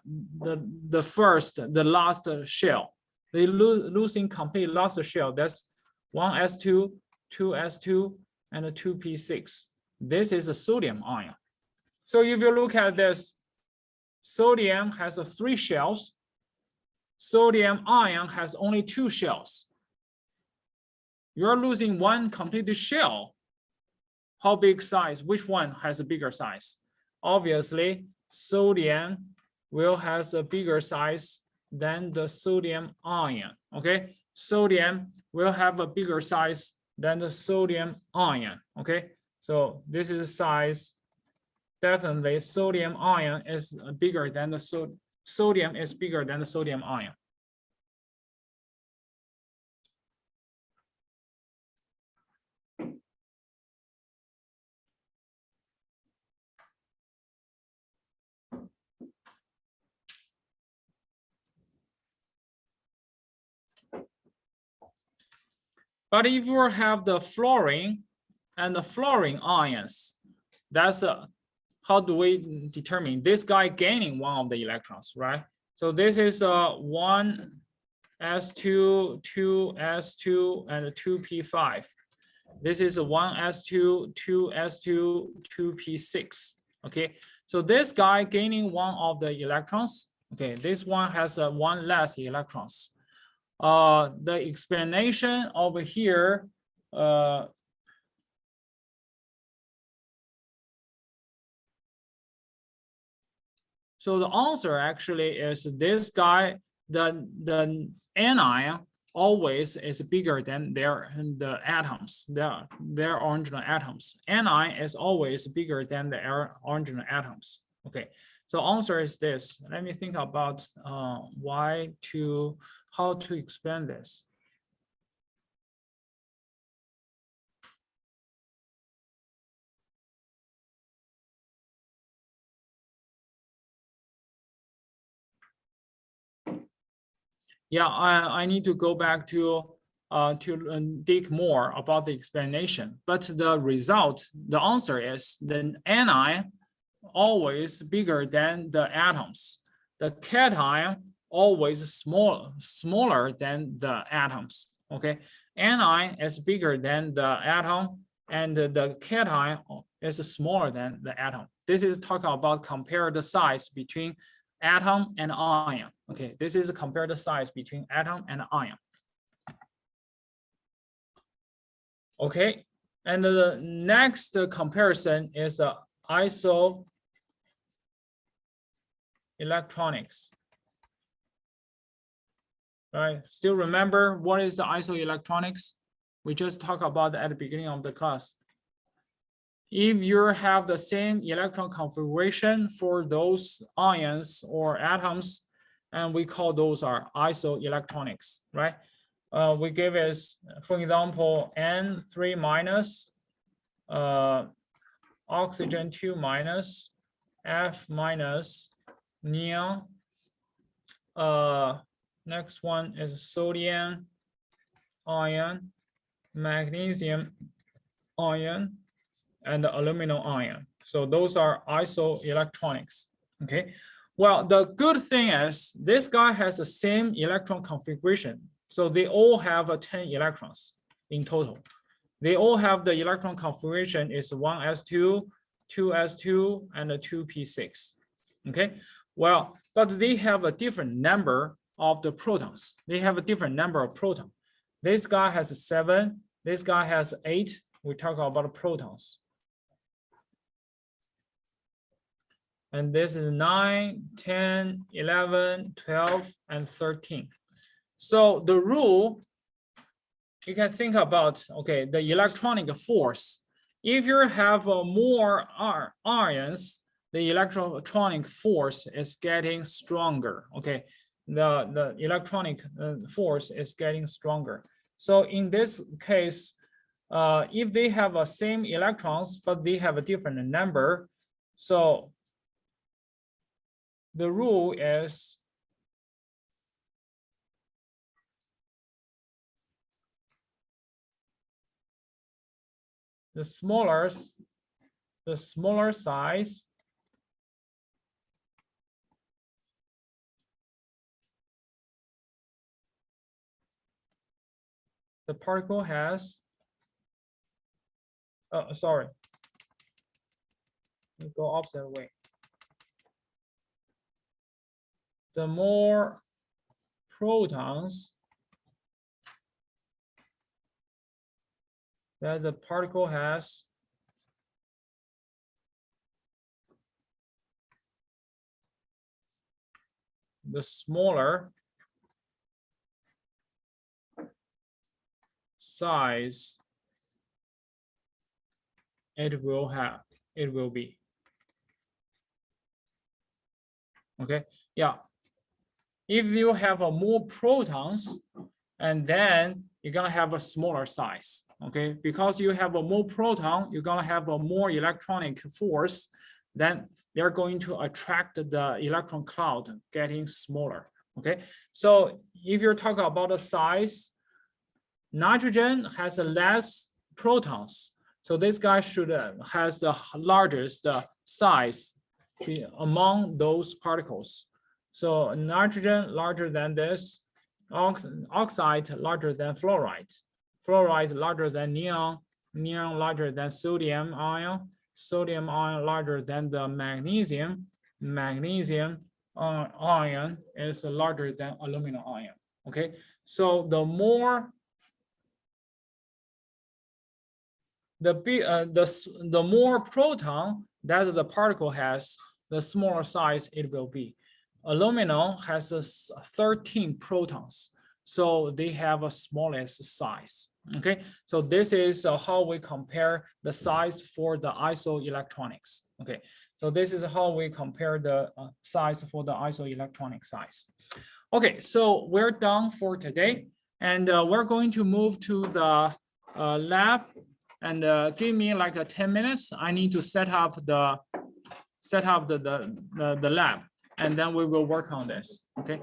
last shell. They losing complete last shell. That's 1s2, 2s2, and a 2p6. This is a sodium ion. So if you look at this, sodium has 3 shells. Sodium ion has only 2 shells. You're losing 1 complete shell. How big size? Which one has a bigger size? Obviously, sodium will have a bigger size than the sodium ion. Okay, sodium will have a bigger size than the sodium ion. Okay, so this is size. Definitely, sodium ion is bigger than the sodium is bigger than the sodium ion. But if you have the fluorine and the fluorine ions, that's how do we determine this guy gaining one of the electrons, right? So this is 1s2, 2s2, and 2p5. This is 1s2, 2s2, 2p6. Okay, so this guy gaining one of the electrons. Okay, this one has 1 less electrons. The explanation over here, so the answer actually is this guy, the anion always is bigger than the atoms, their original atoms. Anion is always bigger than the original atoms. Okay, so answer is this. Let me think about how to explain this. Yeah, I need to go back to dig more about the explanation. But the result, the answer is the anion always bigger than the atoms. The cation always smaller than the atoms. Okay, anion is bigger than the atom, and the cation is smaller than the atom. This is talking about compare the size between atom and ion. Okay, this is compare the size between atom and ion. Okay, and the next comparison is the isoelectronics. Right, still remember what is the isoelectronics? We just talked about at the beginning of the class. If you have the same electron configuration for those ions or atoms, and we call those are isoelectronics, right? We give us, for example, N3 minus, oxygen 2 minus, F minus, neon, Next one is sodium ion, magnesium ion, and the aluminum ion. So those are isoelectronics. Okay. Well, the good thing is this guy has the same electron configuration. So they all have 10 electrons in total. They all have the electron configuration is 1s2, 2s2, and a 2p6. Okay. Well, but they have a different number of the protons. They have a different number of protons. This guy has 7. This guy has 8. We talk about protons. And this is 9, 10, 11, 12, and 13. So the rule, you can think about, okay, the electronic force. If you have more ions, the electronic force is getting stronger, okay? The electronic force is getting stronger. So in this case, if they have the same electrons, but they have a different number, so the rule is the smaller size the particle has, sorry, we go opposite way. The more protons that the particle has, the smaller size it will be. Okay, yeah. If you have more protons, and then you're gonna have a smaller size, okay? Because you have a more proton, you're gonna have a more electronic force, then they're going to attract the electron cloud getting smaller, okay? So if you're talking about the size, nitrogen has less protons. So this guy should has the largest size among those particles. So nitrogen larger than this, oxide larger than fluoride, fluoride larger than neon, neon larger than sodium ion, sodium ion larger than the magnesium, magnesium ion is larger than aluminum ion. Okay, so the more the more proton that the particle has, the smaller size it will be. Aluminum has 13 protons, so they have a smallest size. Okay, so this is how we compare the size for the isoelectronics. Okay, so this is how we compare the size for the isoelectronic size. Okay, so we're done for today, and we're going to move to the lab. And give me like 10 minutes. I need to set up the lab, and then we will work on this. Okay.